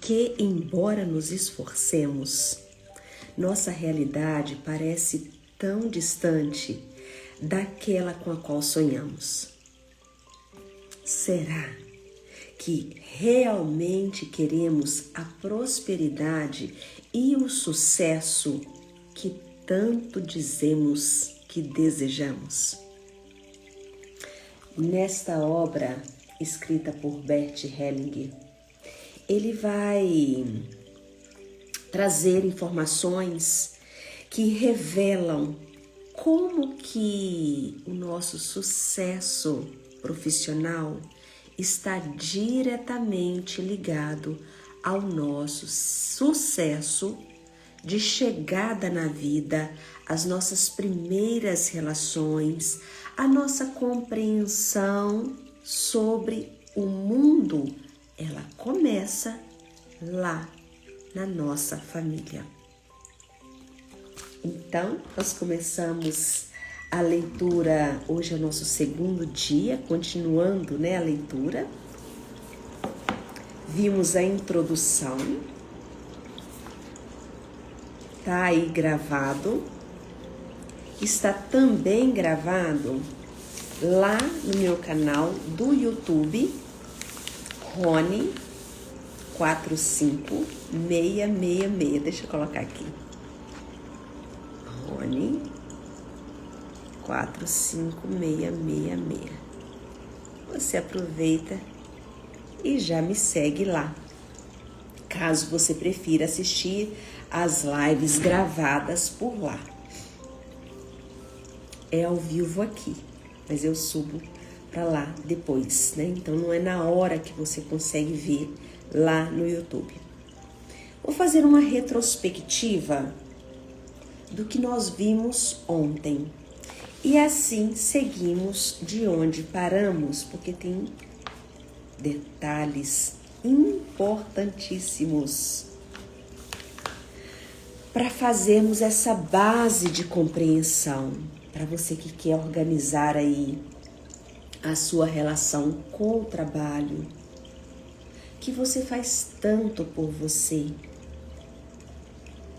Porque, embora nos esforcemos, nossa realidade parece tão distante daquela com a qual sonhamos. Será que realmente queremos a prosperidade e o sucesso que tanto dizemos que desejamos? Nesta obra, escrita por Bert Hellinger, ele vai trazer informações que revelam como que o nosso sucesso profissional está diretamente ligado ao nosso sucesso de chegada na vida, às nossas primeiras relações, a nossa compreensão sobre o mundo, ela começa lá na nossa família. Então, nós começamos a leitura, hoje é o nosso segundo dia, continuando, a leitura. Vimos a introdução, tá aí gravado, está também gravado lá no meu canal do YouTube, Rony 45666, deixa eu colocar aqui, Rony 45666. Você aproveita e já me segue lá, caso você prefira assistir as lives gravadas por lá. É ao vivo aqui, mas eu subo para lá depois, Então não é na hora que você consegue ver lá no YouTube. Vou fazer uma retrospectiva do que nós vimos ontem. E assim seguimos de onde paramos, porque tem detalhes importantíssimos para fazermos essa base de compreensão, para você que quer organizar aí a sua relação com o trabalho, que você faz tanto por você,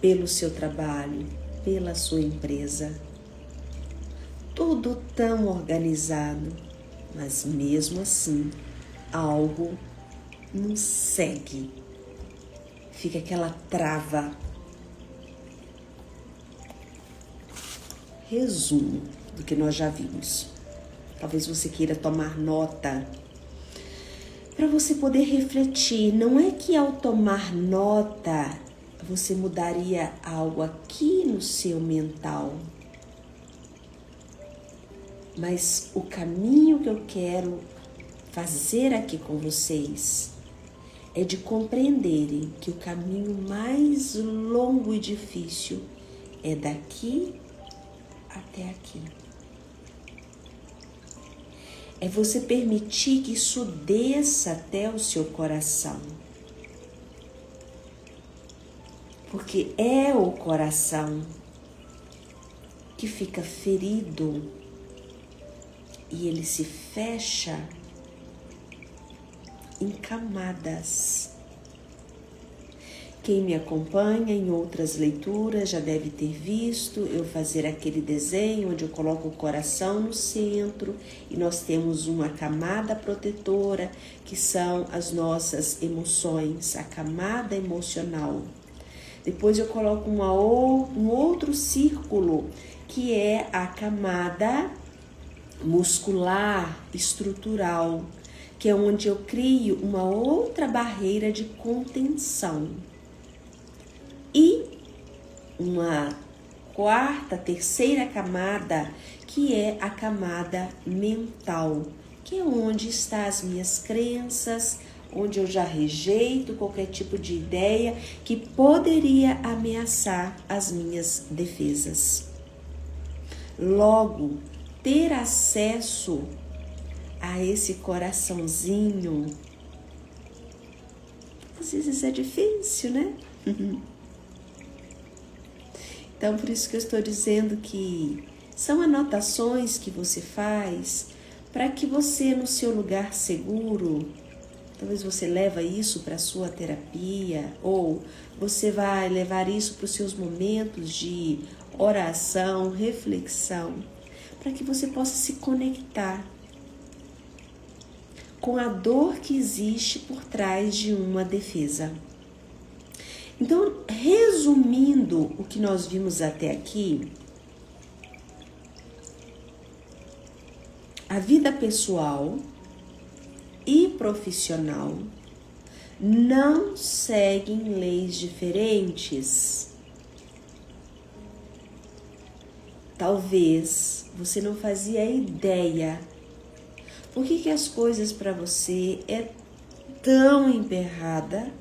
pelo seu trabalho, pela sua empresa. Tudo tão organizado, mas mesmo assim, algo não segue. Fica aquela trava. Resumo do que nós já vimos. Talvez você queira tomar nota para você poder refletir. Não é que ao tomar nota você mudaria algo aqui no seu mental, mas o caminho que eu quero fazer aqui com vocês é de compreenderem que o caminho mais longo e difícil é daqui até aqui. É você permitir que isso desça até o seu coração. Porque é o coração que fica ferido e ele se fecha em camadas. Quem me acompanha em outras leituras já deve ter visto eu fazer aquele desenho onde eu coloco o coração no centro e nós temos uma camada protetora que são as nossas emoções, a camada emocional. Depois eu coloco um outro círculo que é a camada muscular, estrutural, que é onde eu crio uma outra barreira de contenção. E uma terceira camada, que é a camada mental, que é onde estão as minhas crenças, onde eu já rejeito qualquer tipo de ideia que poderia ameaçar as minhas defesas. Logo, ter acesso a esse coraçãozinho, às vezes é difícil, né? Então, por isso que eu estou dizendo que são anotações que você faz para que você, no seu lugar seguro, Talvez você leva isso para a sua terapia, ou você vai levar isso para os seus momentos de oração, reflexão, para que você possa se conectar com a dor que existe por trás de uma defesa. Então, resumindo o que nós vimos até aqui, a vida pessoal e profissional não seguem leis diferentes. Talvez você não fazia ideia por que as coisas para você é tão emperrada,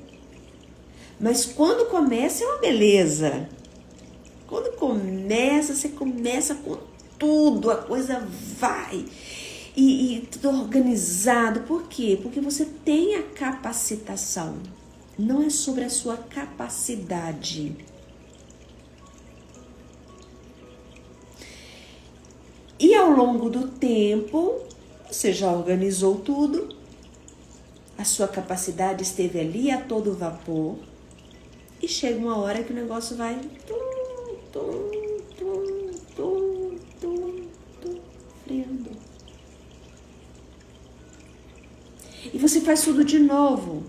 mas quando começa é uma beleza. Quando começa, você começa com tudo, a coisa vai e tudo organizado. Por quê? Porque você tem a capacitação. Não é sobre a sua capacidade. E ao longo do tempo, você já organizou tudo, a sua capacidade esteve ali a todo vapor, e chega uma hora que o negócio vai freando. E você faz tudo de novo.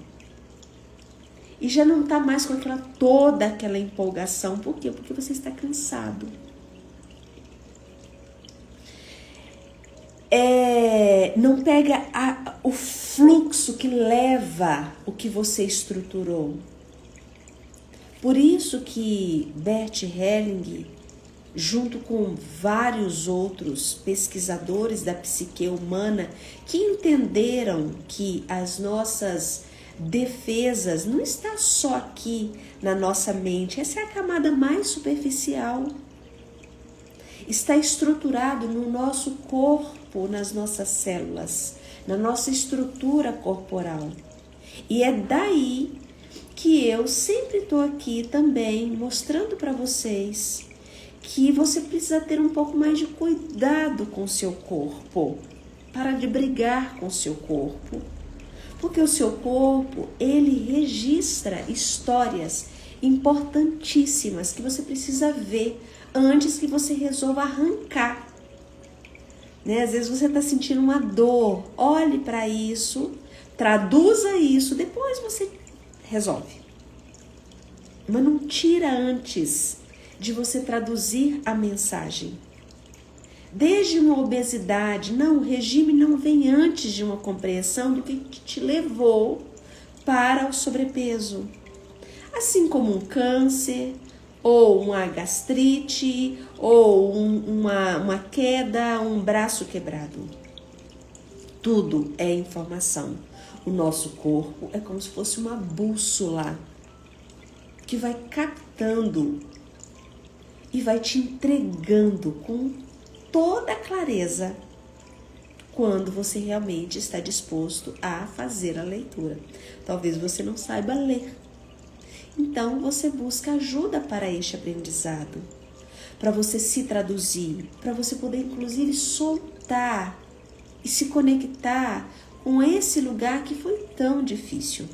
E já não está mais com toda aquela empolgação. Por quê? Porque você está cansado. Não pega o fluxo que leva o que você estruturou. Por isso que Bert Helling, junto com vários outros pesquisadores da psique humana, que entenderam que as nossas defesas não estão só aqui na nossa mente, essa é a camada mais superficial. Está estruturado no nosso corpo, nas nossas células, na nossa estrutura corporal. E é daí que eu sempre estou aqui também mostrando para vocês que você precisa ter um pouco mais de cuidado com o seu corpo. Para de brigar com o seu corpo. Porque o seu corpo, ele registra histórias importantíssimas que você precisa ver antes que você resolva arrancar. Né? Às vezes você está sentindo uma dor. Olhe para isso, traduza isso, depois você resolve. Mas não tira antes de você traduzir a mensagem. Desde uma obesidade, o regime não vem antes de uma compreensão do que te levou para o sobrepeso. Assim como um câncer, ou uma gastrite, ou uma queda, um braço quebrado. Tudo é informação. O nosso corpo é como se fosse uma bússola que vai captando e vai te entregando com toda a clareza quando você realmente está disposto a fazer a leitura. Talvez você não saiba ler. Então você busca ajuda para este aprendizado, para você se traduzir, para você poder inclusive soltar e se conectar com esse lugar que foi tão difícil.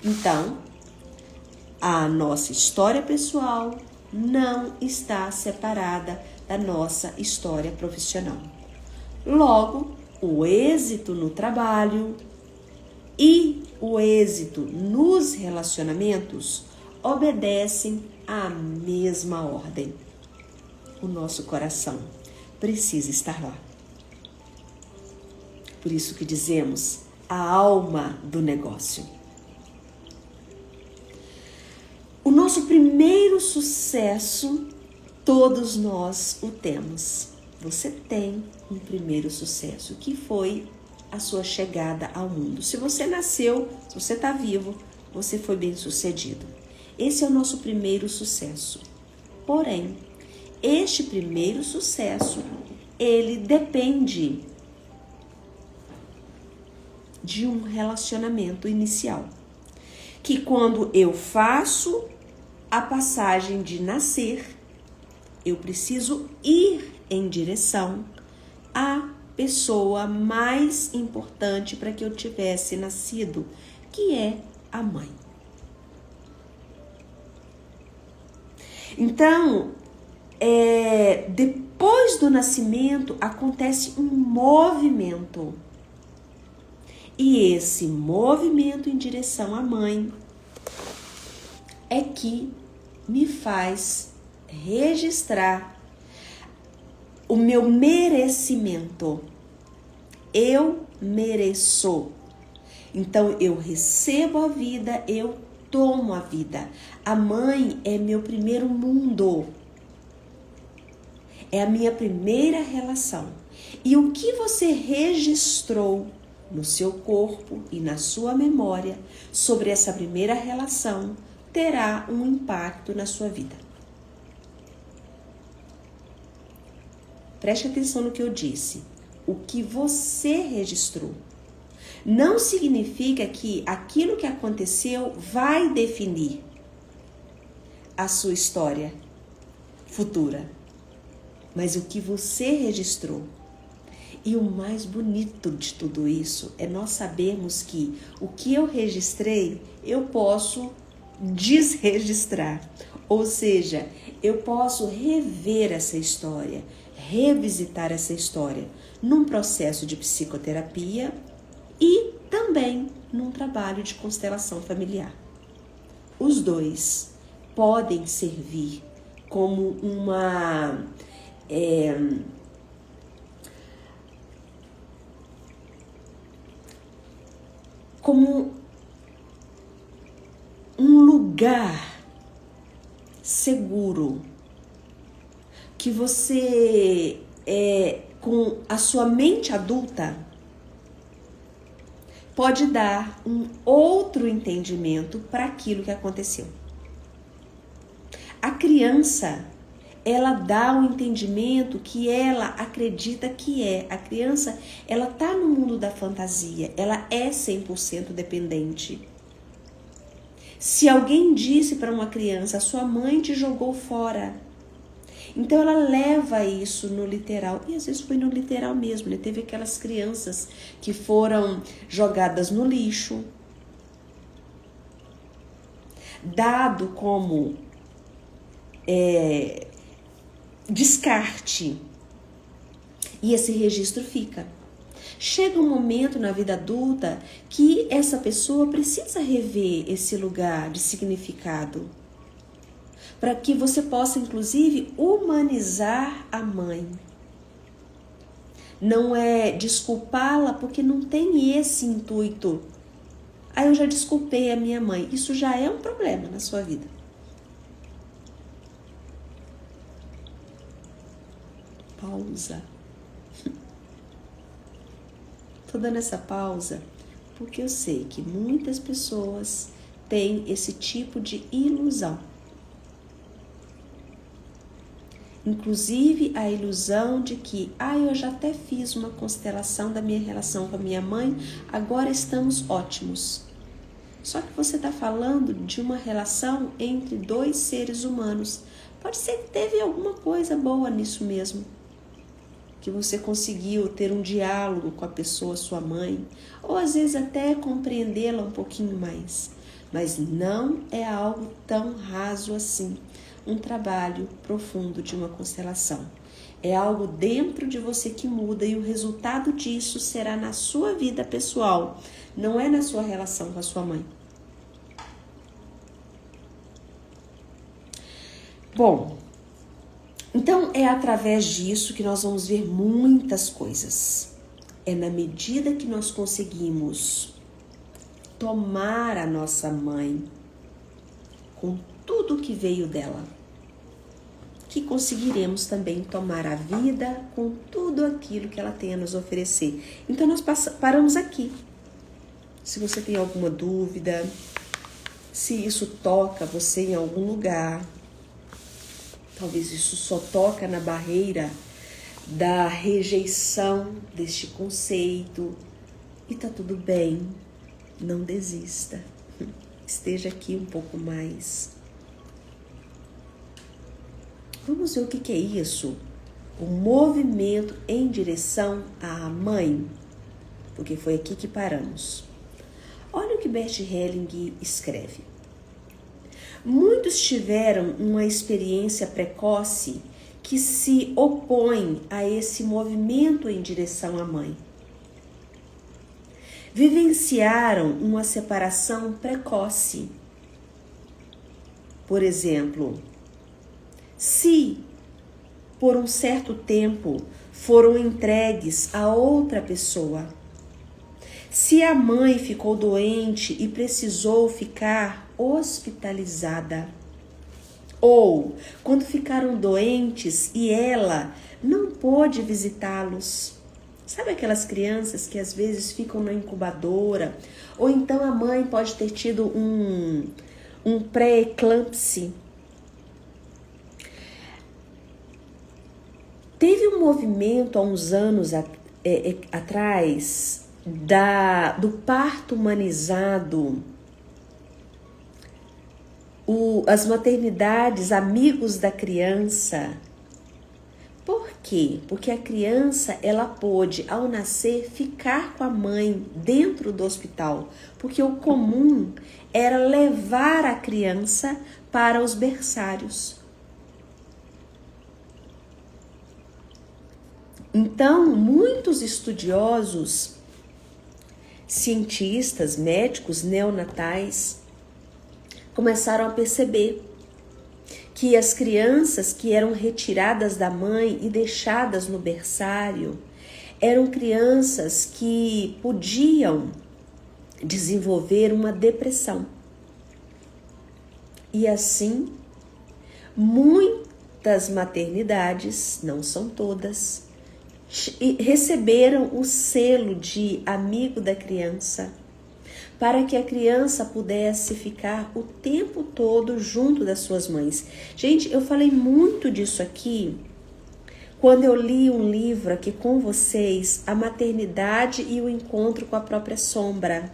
Então, a nossa história pessoal não está separada da nossa história profissional. Logo, o êxito no trabalho e o êxito nos relacionamentos obedecem à mesma ordem. O nosso coração precisa estar lá. Por isso que dizemos a alma do negócio. O nosso primeiro sucesso, todos nós o temos. Você tem um primeiro sucesso, que foi a sua chegada ao mundo. Se você nasceu, se você está vivo, você foi bem sucedido. Esse é o nosso primeiro sucesso. Porém, este primeiro sucesso, ele depende de um relacionamento inicial. Que quando eu faço a passagem de nascer, eu preciso ir em direção a pessoa mais importante para que eu tivesse nascido, que é a mãe. Então, depois do nascimento acontece um movimento. E esse movimento em direção à mãe é que me faz registrar o meu merecimento. Eu mereço. Então eu recebo a vida, eu tomo a vida. A mãe é meu primeiro mundo. É a minha primeira relação. E o que você registrou no seu corpo e na sua memória sobre essa primeira relação terá um impacto na sua vida. Preste atenção no que eu disse. O que você registrou não significa que aquilo que aconteceu vai definir a sua história futura, mas o que você registrou. E o mais bonito de tudo isso é nós sabermos que o que eu registrei, eu posso desregistrar. Ou seja, eu posso rever essa história, revisitar essa história num processo de psicoterapia e também num trabalho de constelação familiar. Os dois podem servir como como um lugar seguro que você, com a sua mente adulta, pode dar um outro entendimento para aquilo que aconteceu. A criança, ela dá um entendimento que ela acredita que é. A criança, ela tá no mundo da fantasia, ela é 100% dependente. Se alguém disse para uma criança, sua mãe te jogou fora, então ela leva isso no literal, e às vezes foi no literal mesmo, né? Teve aquelas crianças que foram jogadas no lixo, dado como descarte, e esse registro fica. Chega um momento na vida adulta que essa pessoa precisa rever esse lugar de significado, para que você possa, inclusive, humanizar a mãe. Não é desculpá-la, porque não tem esse intuito. Eu já desculpei a minha mãe. Isso já é um problema na sua vida. Pausa. Tô dando essa pausa porque eu sei que muitas pessoas têm esse tipo de ilusão. Inclusive a ilusão de que, eu já até fiz uma constelação da minha relação com a minha mãe, agora estamos ótimos. Só que você está falando de uma relação entre dois seres humanos. Pode ser que teve alguma coisa boa nisso mesmo, que você conseguiu ter um diálogo com a pessoa, sua mãe, ou às vezes até compreendê-la um pouquinho mais. Mas não é algo tão raso assim. Um trabalho profundo de uma constelação. É algo dentro de você que muda e o resultado disso será na sua vida pessoal, não é na sua relação com a sua mãe. Bom, então é através disso que nós vamos ver muitas coisas. É na medida que nós conseguimos tomar a nossa mãe com tudo que veio dela, que conseguiremos também tomar a vida com tudo aquilo que ela tem a nos oferecer. Então nós paramos aqui. Se você tem alguma dúvida, se isso toca você em algum lugar, talvez isso só toca na barreira da rejeição deste conceito, e tá tudo bem, não desista. Esteja aqui um pouco mais. Vamos ver o que é isso. o movimento em direção à mãe, porque foi aqui que paramos. Olha o que Bert Helling escreve. Muitos tiveram uma experiência precoce que se opõe a esse movimento em direção à mãe. Vivenciaram uma separação precoce. Por exemplo, se por um certo tempo foram entregues a outra pessoa, se a mãe ficou doente e precisou ficar hospitalizada, ou quando ficaram doentes e ela não pôde visitá-los. Sabe aquelas crianças que às vezes ficam na incubadora, ou então a mãe pode ter tido um pré-eclâmpsia. Teve um movimento há uns anos atrás do parto humanizado, as maternidades amigos da criança. Por quê? Porque a criança, ela pôde, ao nascer, ficar com a mãe dentro do hospital, porque o comum era levar a criança para os berçários. Então, muitos estudiosos, cientistas, médicos neonatais, começaram a perceber que as crianças que eram retiradas da mãe e deixadas no berçário eram crianças que podiam desenvolver uma depressão. E assim, muitas maternidades, não são todas, receberam o selo de amigo da criança, para que a criança pudesse ficar o tempo todo junto das suas mães. Gente, eu falei muito disso aqui quando eu li um livro aqui com vocês, A Maternidade e o Encontro com a Própria Sombra.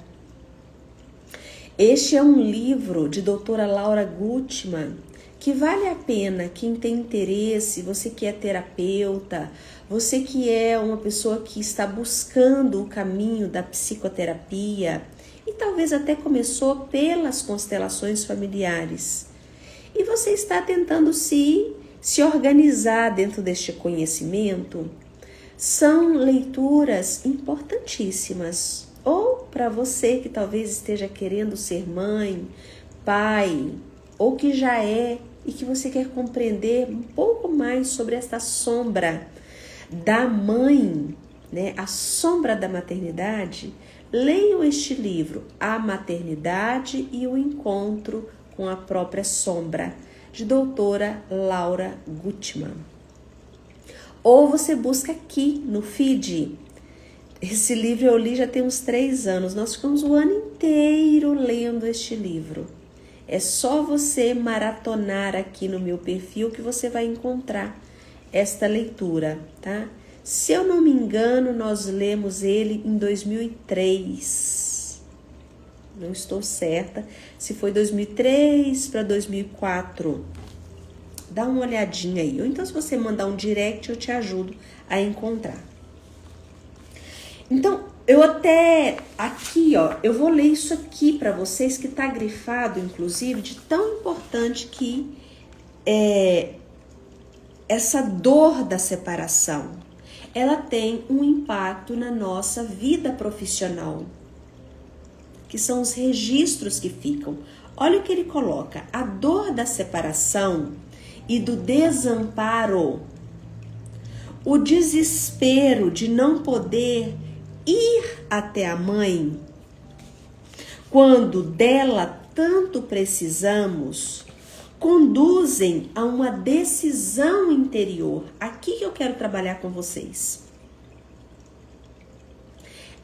Este é um livro de doutora Laura Gutman, que vale a pena, quem tem interesse, você que é terapeuta, você que é uma pessoa que está buscando o caminho da psicoterapia e talvez até começou pelas constelações familiares. E você está tentando se organizar dentro deste conhecimento. São leituras importantíssimas. Ou para você que talvez esteja querendo ser mãe, pai, ou que já é e que você quer compreender um pouco mais sobre esta sombra da mãe, né? A sombra da maternidade. Leiam este livro, A Maternidade e o Encontro com a Própria Sombra, de doutora Laura Gutman. Ou você busca aqui no feed. Esse livro eu li já tem uns 3 anos. Nós ficamos o ano inteiro lendo este livro. É só você maratonar aqui no meu perfil que você vai encontrar esta leitura, tá? Se eu não me engano, nós lemos ele em 2003. Não estou certa se foi 2003 para 2004. Dá uma olhadinha aí. Ou então, se você mandar um direct, eu te ajudo a encontrar. Então, eu até aqui, ó, eu vou ler isso aqui para vocês, que está grifado, inclusive, de tão importante que é essa dor da separação. Ela tem um impacto na nossa vida profissional, que são os registros que ficam. Olha o que ele coloca: a dor da separação e do desamparo, o desespero de não poder ir até a mãe, quando dela tanto precisamos, conduzem a uma decisão interior. Aqui que eu quero trabalhar com vocês.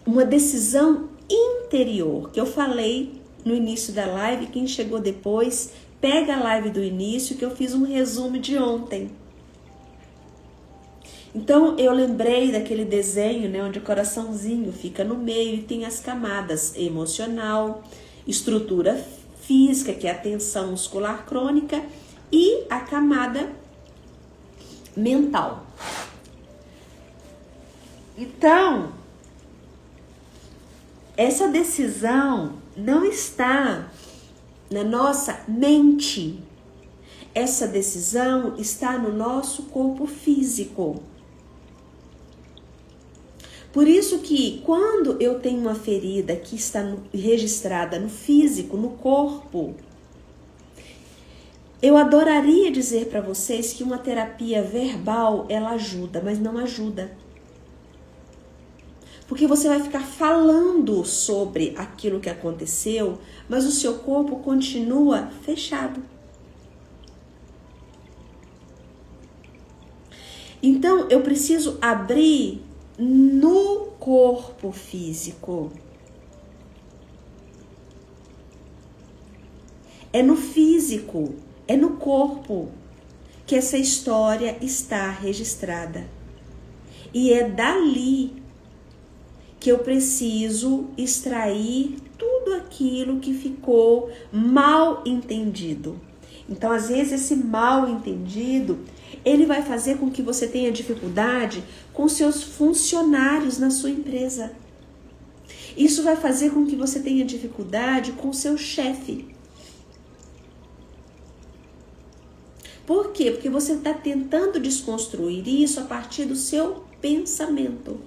Uma decisão interior, que eu falei no início da live. Quem chegou depois, pega a live do início, que eu fiz um resumo de ontem. Então, eu lembrei daquele desenho, né, onde o coraçãozinho fica no meio e tem as camadas emocional, estrutura física, que é a tensão muscular crônica, e a camada mental. Então, essa decisão não está na nossa mente. Essa decisão está no nosso corpo físico. Por isso que quando eu tenho uma ferida que está registrada no físico, no corpo, eu adoraria dizer para vocês que uma terapia verbal, ela ajuda, mas não ajuda. Porque você vai ficar falando sobre aquilo que aconteceu, mas o seu corpo continua fechado. Então, eu preciso abrir no corpo físico. É no físico, é no corpo que essa história está registrada. E é dali que eu preciso extrair tudo aquilo que ficou mal entendido. Então, às vezes, esse mal entendido, ele vai fazer com que você tenha dificuldade com seus funcionários na sua empresa. Isso vai fazer com que você tenha dificuldade com o seu chefe. Por quê? Porque você está tentando desconstruir isso a partir do seu pensamento.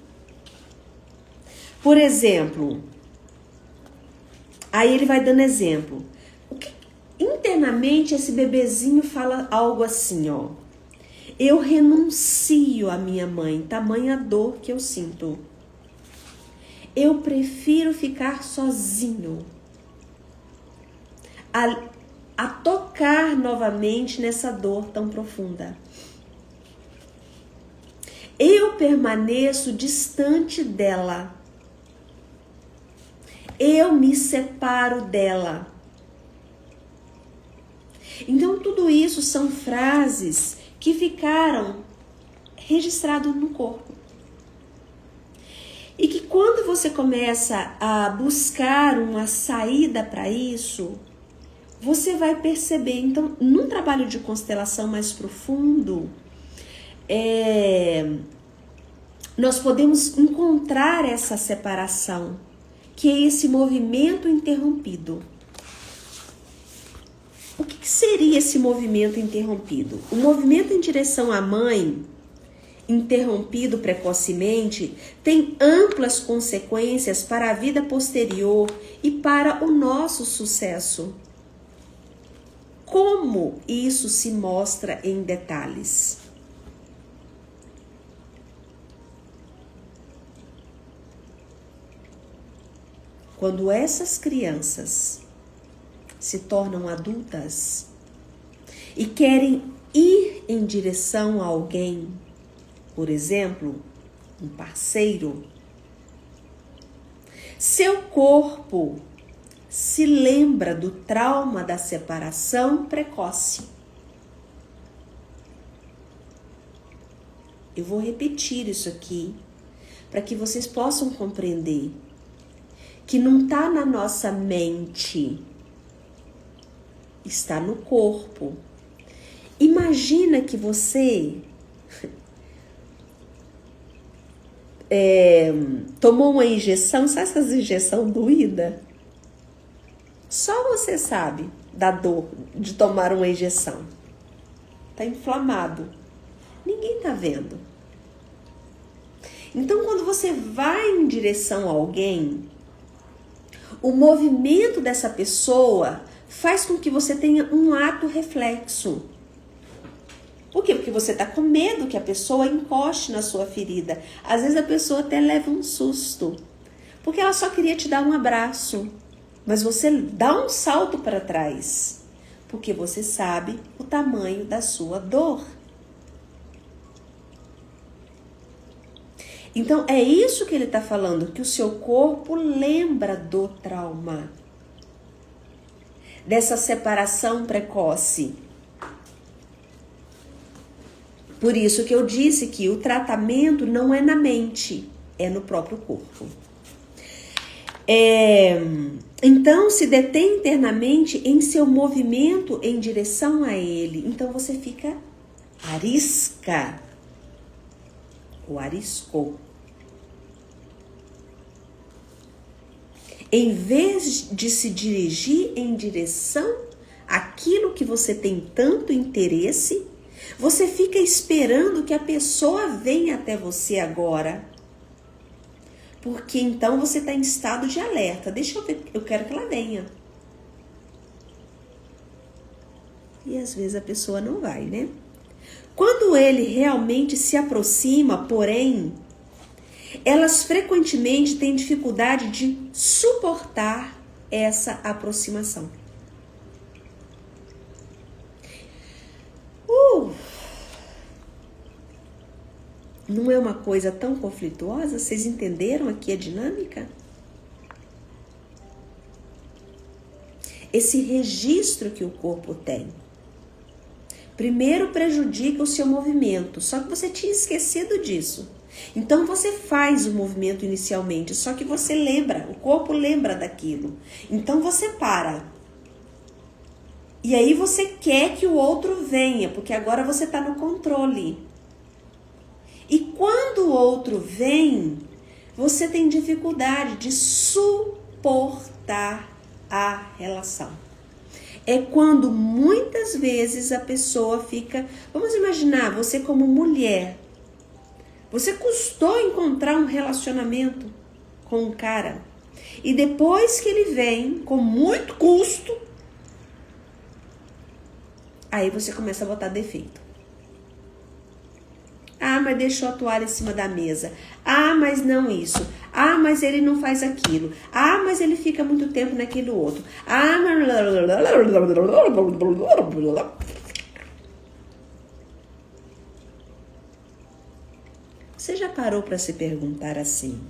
Por exemplo, aí ele vai dando exemplo. Internamente esse bebezinho fala algo assim, ó. Eu renuncio à minha mãe, tamanha dor que eu sinto. Eu prefiro ficar sozinho a tocar novamente nessa dor tão profunda. Eu permaneço distante dela. Eu me separo dela. Então, tudo isso são frases que ficaram registradas no corpo. E que quando você começa a buscar uma saída para isso, você vai perceber. Então, num trabalho de constelação mais profundo, nós podemos encontrar essa separação, que é esse movimento interrompido. O que seria esse movimento interrompido? O movimento em direção à mãe, interrompido precocemente, tem amplas consequências para a vida posterior e para o nosso sucesso. Como isso se mostra em detalhes? Quando essas crianças se tornam adultas e querem ir em direção a alguém, por exemplo, um parceiro, seu corpo se lembra do trauma da separação precoce. Eu vou repetir isso aqui para que vocês possam compreender que não está na nossa mente, está no corpo. Imagina que você tomou uma injeção, sabe essas injeções doídas? Só você sabe da dor de tomar uma injeção. Tá inflamado. Ninguém tá vendo. Então, quando você vai em direção a alguém, o movimento dessa pessoa faz com que você tenha um ato reflexo. Por quê? Porque você tá com medo que a pessoa encoste na sua ferida. Às vezes a pessoa até leva um susto, porque ela só queria te dar um abraço. Mas você dá um salto para trás, porque você sabe o tamanho da sua dor. Então, é isso que ele está falando, que o seu corpo lembra do trauma, dessa separação precoce. Por isso que eu disse que o tratamento não é na mente, é no próprio corpo. Então, se detém internamente em seu movimento em direção a ele. Então, você fica arisca ou ariscou. Em vez de se dirigir em direção àquilo que você tem tanto interesse, você fica esperando que a pessoa venha até você agora. Porque então você está em estado de alerta. Deixa eu ver, eu quero que ela venha. E às vezes a pessoa não vai, né? Quando ele realmente se aproxima, porém, elas frequentemente têm dificuldade de suportar essa aproximação. Não é uma coisa tão conflituosa? Vocês entenderam aqui a dinâmica? Esse registro que o corpo tem. Primeiro prejudica o seu movimento, só que você tinha esquecido disso. Então você faz o movimento inicialmente, só que você lembra, o corpo lembra daquilo. Então você para. E aí você quer que o outro venha, porque agora você está no controle. E quando o outro vem, você tem dificuldade de suportar a relação. É quando muitas vezes a pessoa fica... Vamos imaginar, você como mulher, você custou encontrar um relacionamento com um cara. E depois que ele vem, com muito custo, aí você começa a botar defeito. Ah, mas deixou a toalha em cima da mesa. Ah, mas não isso. Ah, mas ele não faz aquilo. Ah, mas ele fica muito tempo naquele outro. Ah, mas... Você já parou para se perguntar assim?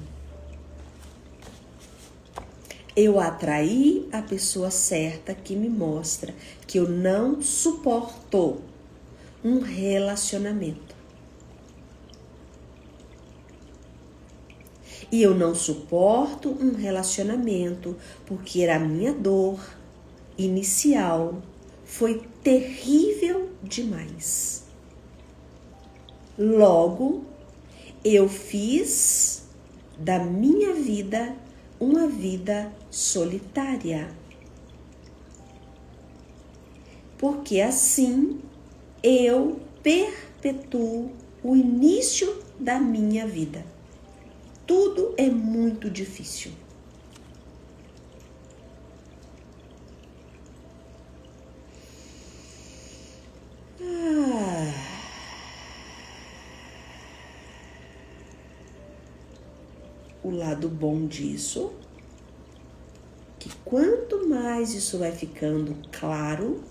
Eu atraí a pessoa certa que me mostra que eu não suporto um relacionamento. E eu não suporto um relacionamento porque a minha dor inicial foi terrível demais. Logo, eu fiz da minha vida uma vida solitária. Porque assim eu perpetuo o início da minha vida. Tudo é muito difícil. O lado bom disso, que quanto mais isso vai ficando claro,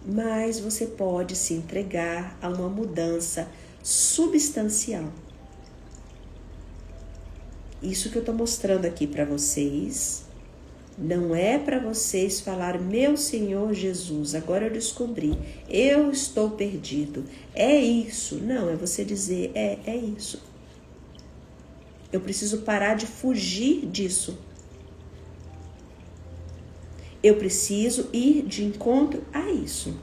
mais você pode se entregar a uma mudança substancial. Isso que eu estou mostrando aqui para vocês, não é para vocês falar, meu Senhor Jesus, agora eu descobri, eu estou perdido, é isso. Não, é você dizer, é isso. Eu preciso parar de fugir disso. Eu preciso ir de encontro a isso.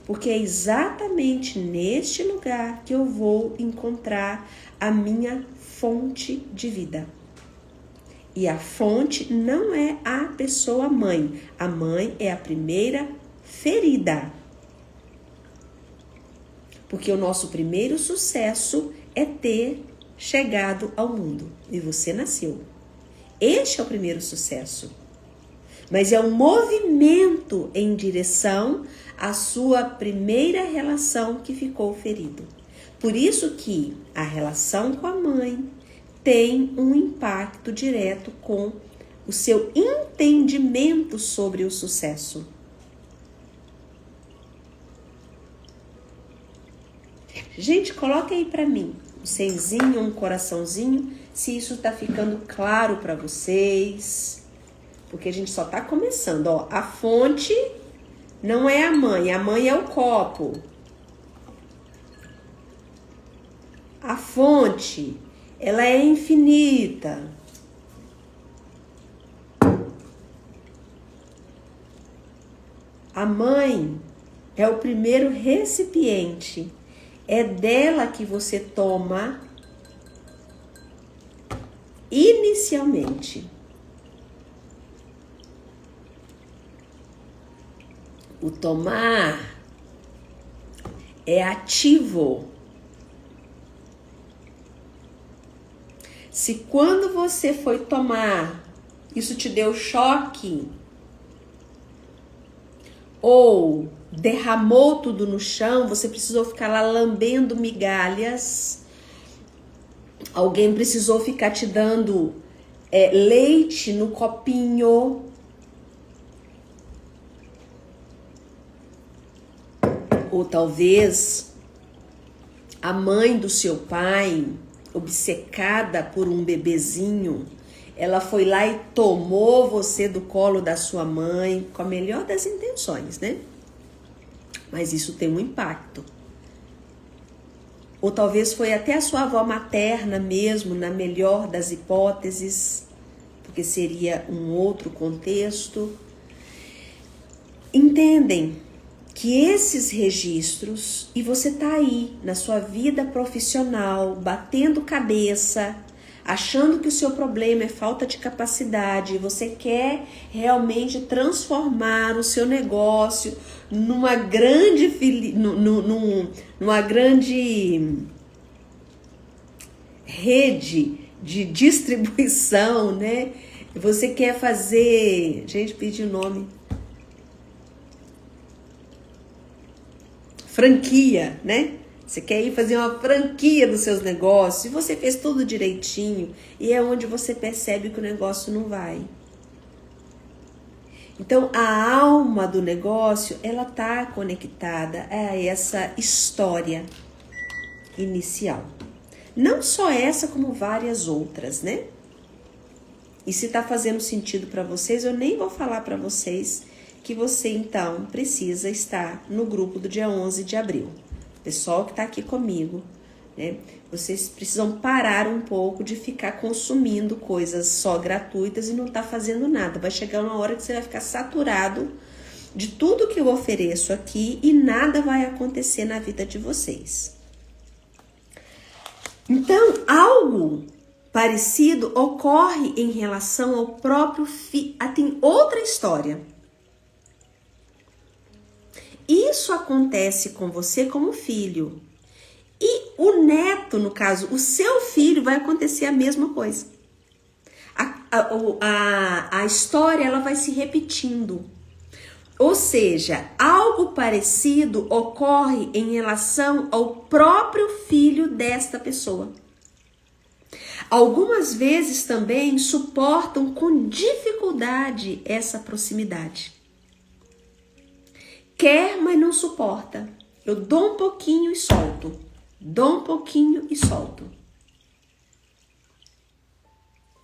Porque é exatamente neste lugar que eu vou encontrar a minha fonte de vida. E a fonte não é a pessoa mãe. A mãe é a primeira ferida. Porque o nosso primeiro sucesso é ter chegado ao mundo. E você nasceu. Este é o primeiro sucesso. Mas é um movimento em direção à sua primeira relação que ficou ferido. Por isso que a relação com a mãe tem um impacto direto com o seu entendimento sobre o sucesso. Gente, coloca aí para mim um senzinho, um coraçãozinho, se isso tá ficando claro para vocês. Porque a gente só tá começando, ó. A fonte não é a mãe é o copo. A fonte, ela é infinita. A mãe é o primeiro recipiente. É dela que você toma inicialmente. O tomar é ativo. Se quando você foi tomar, isso te deu choque, ou derramou tudo no chão, você precisou ficar lá lambendo migalhas, alguém precisou ficar te dando leite no copinho, ou talvez a mãe do seu pai, obcecada por um bebezinho, ela foi lá e tomou você do colo da sua mãe, com a melhor das intenções, né? Mas isso tem um impacto. Ou talvez foi até a sua avó materna mesmo, na melhor das hipóteses, porque seria um outro contexto. Entendem que esses registros, e você tá aí na sua vida profissional, batendo cabeça, achando que o seu problema é falta de capacidade, você quer realmente transformar o seu negócio numa grande numa grande rede de distribuição, né? Você quer fazer, gente, pedi o nome, franquia, né? Você quer ir fazer uma franquia dos seus negócios e você fez tudo direitinho e é onde você percebe que o negócio não vai. Então, a alma do negócio, ela tá conectada a essa história inicial. Não só essa, como várias outras, né? E se tá fazendo sentido para vocês, eu nem vou falar para vocês que você, então, precisa estar no grupo do dia 11 de abril. Pessoal que tá aqui comigo, né? Vocês precisam parar um pouco de ficar consumindo coisas só gratuitas e não tá fazendo nada. Vai chegar uma hora que você vai ficar saturado de tudo que eu ofereço aqui e nada vai acontecer na vida de vocês. Então, algo parecido ocorre em relação ao próprio filho. Tem outra história. Isso acontece com você como filho. E o neto, no caso, o seu filho, vai acontecer a mesma coisa. A história, ela vai se repetindo. Ou seja, algo parecido ocorre em relação ao próprio filho desta pessoa. Algumas vezes também suportam com dificuldade essa proximidade. Quer, mas não suporta. Eu dou um pouquinho e solto. Dou um pouquinho e solto.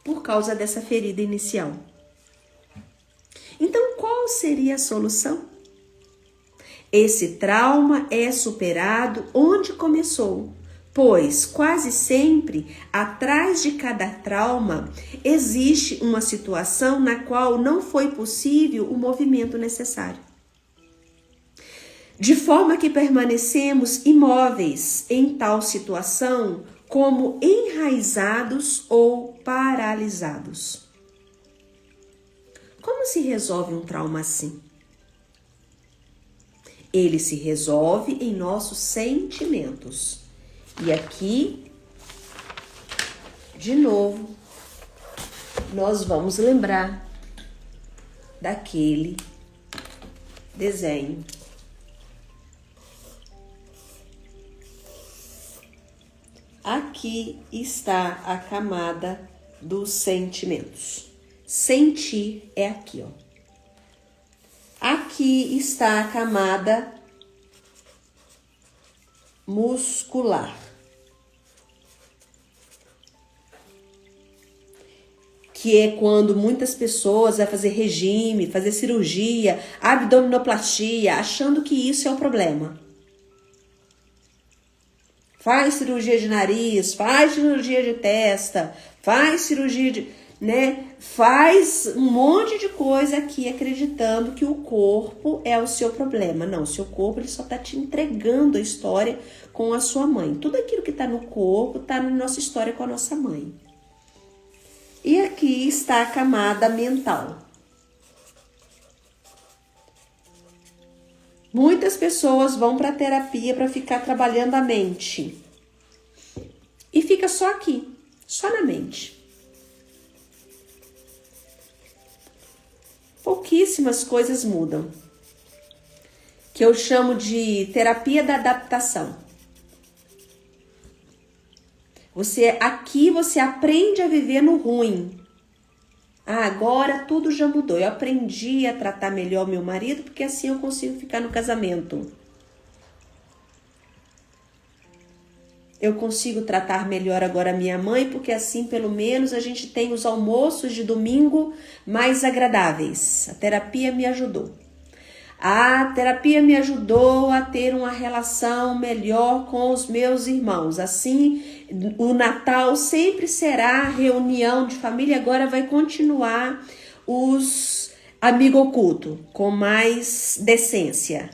Por causa dessa ferida inicial. Então, qual seria a solução? Esse trauma é superado onde começou, pois quase sempre, atrás de cada trauma, existe uma situação na qual não foi possível o movimento necessário. De forma que permanecemos imóveis em tal situação, como enraizados ou paralisados. Como se resolve um trauma assim? Ele se resolve em nossos sentimentos. E aqui, de novo, nós vamos lembrar daquele desenho. Aqui está a camada dos sentimentos. Sentir é aqui, ó. Aqui está a camada muscular, que é quando muitas pessoas vão fazer regime, fazer cirurgia, abdominoplastia, achando que isso é o problema. faz cirurgia de nariz, faz cirurgia de testa, faz cirurgia de, né? Faz um monte de coisa aqui acreditando que o corpo é o seu problema. Não, o seu corpo ele só tá te entregando a história com a sua mãe. Tudo aquilo que tá no corpo tá na nossa história com a nossa mãe. E aqui está a camada mental. Muitas pessoas vão para a terapia para ficar trabalhando a mente. E fica só aqui, só na mente. Pouquíssimas coisas mudam. Que eu chamo de terapia da adaptação. Aqui você aprende a viver no ruim. Agora tudo já mudou. Eu aprendi a tratar melhor meu marido porque assim eu consigo ficar no casamento. Eu consigo tratar melhor agora minha mãe porque assim pelo menos a gente tem os almoços de domingo mais agradáveis. A terapia me ajudou. A terapia me ajudou a ter uma relação melhor com os meus irmãos. Assim, o Natal sempre será reunião de família. Agora vai continuar os amigo oculto, com mais decência.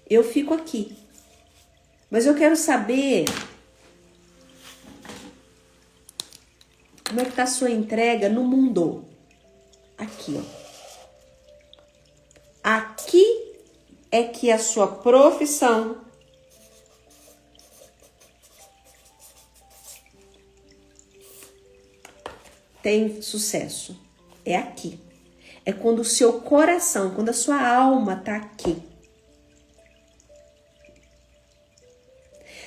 Eu fico aqui. Mas eu quero saber como é que tá a sua entrega no mundo. Aqui, ó. Aqui é que a sua profissão tem sucesso. É aqui. É quando o seu coração, quando a sua alma tá aqui.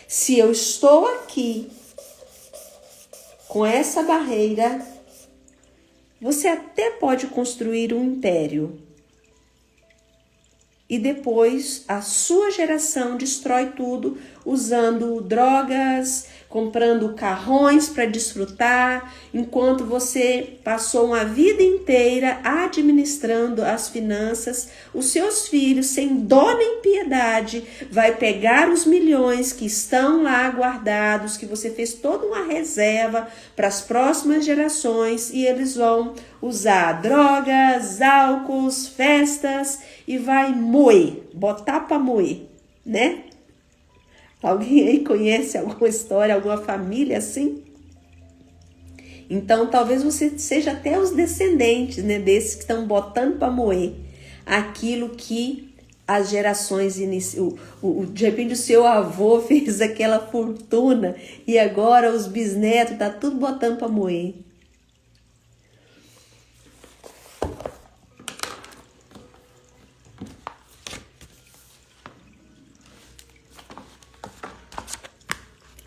Se eu estou aqui com essa barreira, você até pode construir um império. E depois a sua geração destrói tudo usando drogas, comprando carrões para desfrutar, enquanto você passou uma vida inteira administrando as finanças. Os seus filhos, sem dó nem piedade, vai pegar os milhões que estão lá guardados, que você fez toda uma reserva para as próximas gerações, e eles vão usar drogas, álcools, festas e vai moer, botar para moer, né? Alguém aí conhece alguma história, alguma família assim? Então, talvez você seja até os descendentes, né, desses que estão botando para moer aquilo que as gerações iniciam. De repente, o seu avô fez aquela fortuna e agora os bisnetos tá tudo botando para moer.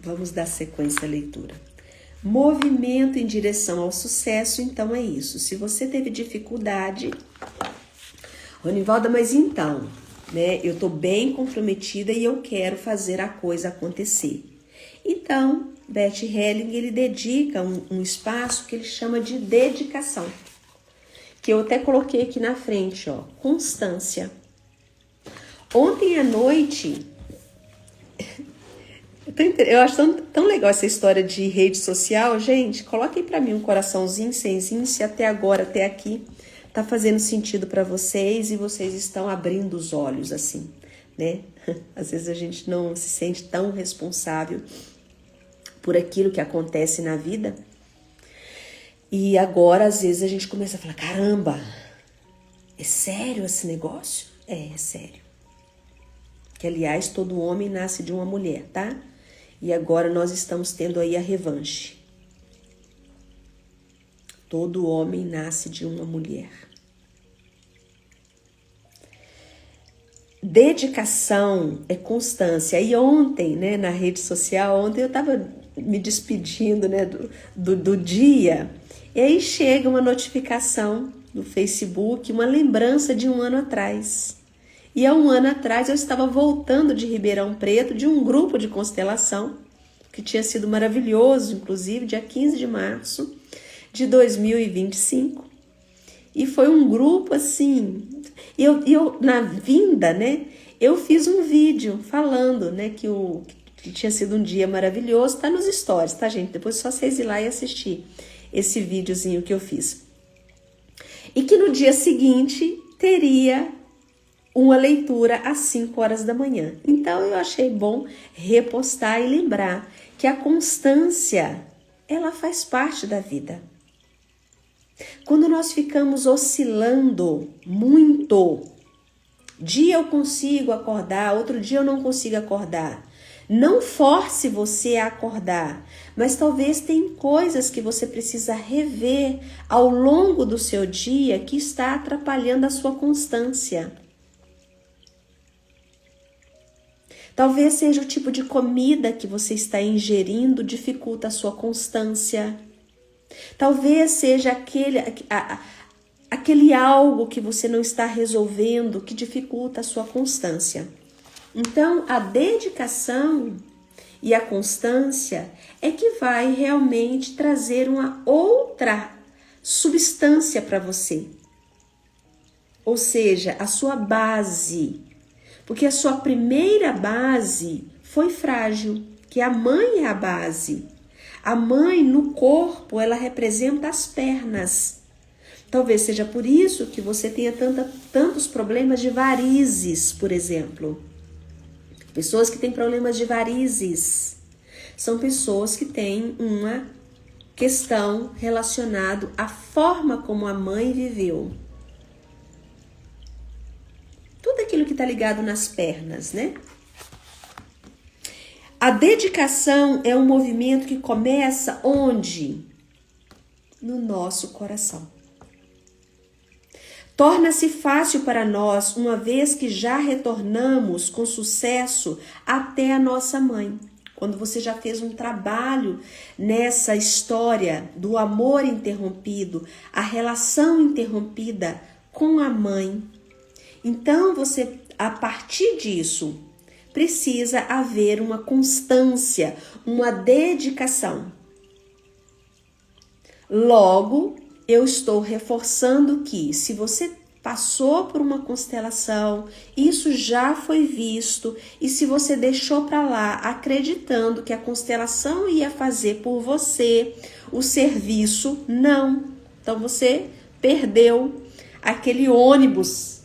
Vamos dar sequência à leitura. Movimento em direção ao sucesso, então é isso. Se você teve dificuldade, Ronivalda, mas então, né? Eu tô bem comprometida e eu quero fazer a coisa acontecer. Então, Bert Helling, ele dedica um espaço que ele chama de dedicação. Que eu até coloquei aqui na frente, ó. Constância. Ontem à noite... Eu acho tão legal essa história de rede social. Gente, coloque aí pra mim um coraçãozinho, senzinho, se até agora, até aqui, tá fazendo sentido pra vocês e vocês estão abrindo os olhos, assim, né? Às vezes a gente não se sente tão responsável por aquilo que acontece na vida. E agora, às vezes, a gente começa a falar, caramba, é sério esse negócio? É sério. Que, aliás, todo homem nasce de uma mulher, tá? E agora nós estamos tendo aí a revanche. Todo homem nasce de uma mulher. Dedicação é constância. E ontem, né, na rede social, ontem eu estava me despedindo, né, do dia. E aí chega uma notificação no Facebook, uma lembrança de um ano atrás. E há um ano atrás eu estava voltando de Ribeirão Preto, de um grupo de constelação, que tinha sido maravilhoso, inclusive, dia 15 de março de 2025. E foi um grupo assim, eu na vinda, né, Eu fiz um vídeo falando, né, que tinha sido um dia maravilhoso. Tá nos stories, tá, gente? Depois é só vocês ir lá e assistir esse videozinho que eu fiz. E que no dia seguinte teria uma leitura às 5 horas da manhã. Então eu achei bom repostar e lembrar que a constância, ela faz parte da vida. Quando nós ficamos oscilando muito, dia eu consigo acordar, outro dia eu não consigo acordar. Não force você a acordar, mas talvez tem coisas que você precisa rever ao longo do seu dia que está atrapalhando a sua constância. Talvez seja o tipo de comida que você está ingerindo dificulta a sua constância. Talvez seja aquele algo que você não está resolvendo que dificulta a sua constância. Então, a dedicação e a constância é que vai realmente trazer uma outra substância para você. Ou seja, a sua base. Porque a sua primeira base foi frágil, que a mãe é a base. A mãe no corpo, ela representa as pernas. Talvez seja por isso que você tenha tantos problemas de varizes, por exemplo. Pessoas que têm problemas de varizes são pessoas que têm uma questão relacionada à forma como a mãe viveu. Tudo aquilo que está ligado nas pernas, né? A dedicação é um movimento que começa onde? No nosso coração. Torna-se fácil para nós, uma vez que já retornamos com sucesso até a nossa mãe. Quando você já fez um trabalho nessa história do amor interrompido, a relação interrompida com a mãe. Então, você, a partir disso, precisa haver uma constância, uma dedicação. Logo, eu estou reforçando que se você passou por uma constelação, isso já foi visto, e se você deixou para lá acreditando que a constelação ia fazer por você o serviço, não. Então você perdeu aquele ônibus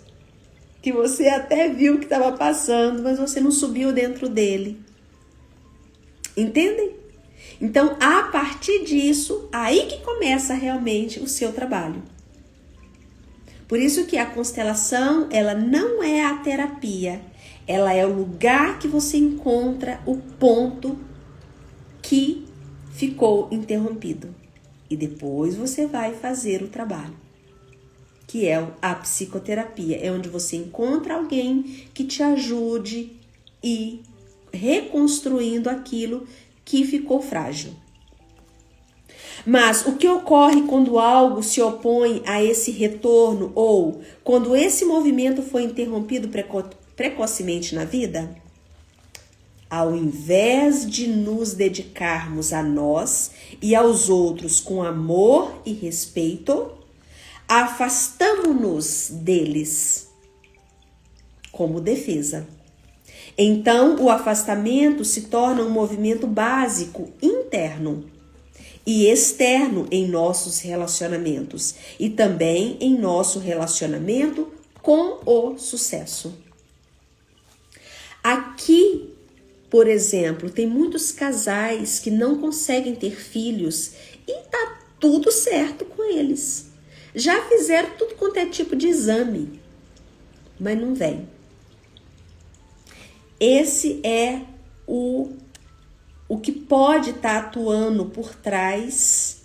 que você até viu que estava passando, mas você não subiu dentro dele. Entendem? Então, a partir disso, aí que começa realmente o seu trabalho. Por isso que a constelação, ela não é a terapia. Ela é o lugar que você encontra o ponto que ficou interrompido. E depois você vai fazer o trabalho, que é a psicoterapia. É onde você encontra alguém que te ajude e reconstruindo aquilo que ficou frágil. Mas o que ocorre quando algo se opõe a esse retorno ou quando esse movimento foi interrompido precocemente na vida? Ao invés de nos dedicarmos a nós e aos outros com amor e respeito, afastamo-nos deles como defesa. Então, o afastamento se torna um movimento básico interno e externo em nossos relacionamentos e também em nosso relacionamento com o sucesso. Aqui, por exemplo, tem muitos casais que não conseguem ter filhos e tá tudo certo com eles. Já fizeram tudo quanto é tipo de exame, mas não vem. Esse é o que pode estar atuando por trás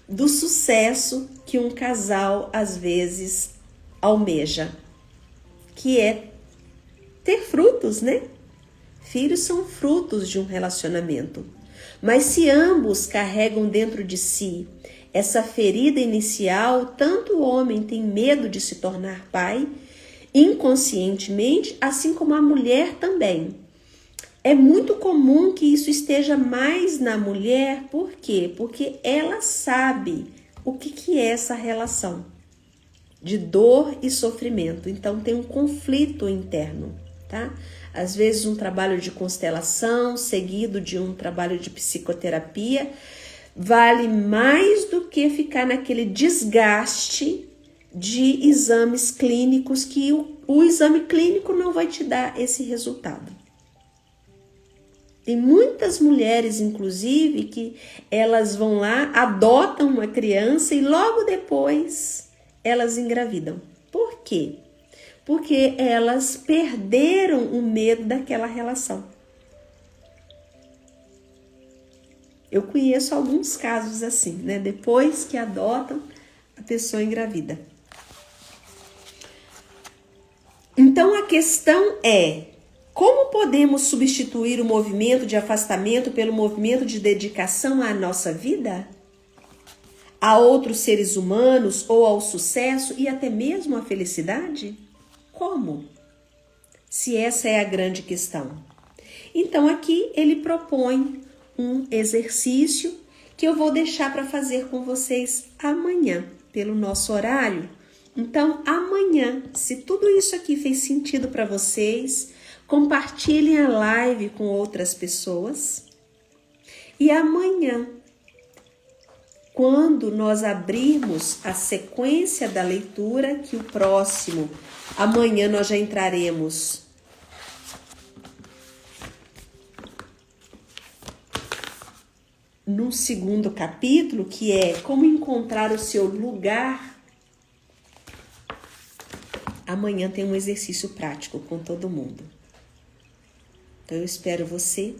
do sucesso que um casal às vezes almeja, que é ter frutos, né? Filhos são frutos de um relacionamento. Mas se ambos carregam dentro de si essa ferida inicial, tanto o homem tem medo de se tornar pai, inconscientemente, assim como a mulher também. É muito comum que isso esteja mais na mulher, por quê? Porque ela sabe o que é essa relação de dor e sofrimento. Então tem um conflito interno. tá? Às vezes um trabalho de constelação seguido de um trabalho de psicoterapia vale mais do que ficar naquele desgaste de exames clínicos que o exame clínico não vai te dar esse resultado. Tem muitas mulheres, inclusive, que elas vão lá, adotam uma criança e logo depois elas engravidam. Por quê? Porque elas perderam o medo daquela relação. Eu conheço alguns casos assim, né? Depois que adotam, a pessoa engravida. Então a questão é: como podemos substituir o movimento de afastamento pelo movimento de dedicação à nossa vida? A outros seres humanos ou ao sucesso e até mesmo à felicidade? Como? Se essa é a grande questão. Então aqui ele propõe um exercício que eu vou deixar para fazer com vocês amanhã, pelo nosso horário. Então amanhã, se tudo isso aqui fez sentido para vocês, compartilhem a live com outras pessoas. E amanhã, quando nós abrirmos a sequência da leitura, que o próximo, amanhã nós já entraremos no segundo capítulo, que é como encontrar o seu lugar. Amanhã tem um exercício prático com todo mundo. Então eu espero você.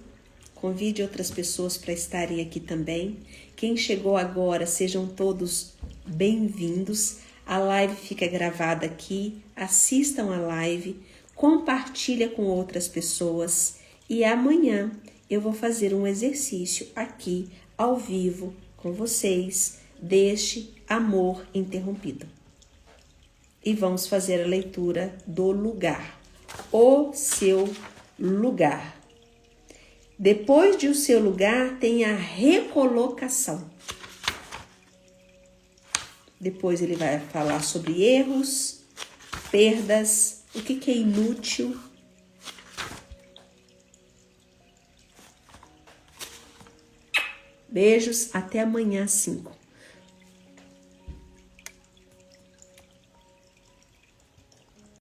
Convide outras pessoas para estarem aqui também. Quem chegou agora, sejam todos bem-vindos. A live fica gravada aqui. Assistam a live, compartilha com outras pessoas. E amanhã eu vou fazer um exercício aqui, ao vivo, com vocês, deste amor interrompido. E vamos fazer a leitura do lugar, o seu lugar. Depois de o seu lugar, tem a recolocação. Depois ele vai falar sobre erros, perdas, o que é inútil. Beijos, até amanhã às 5.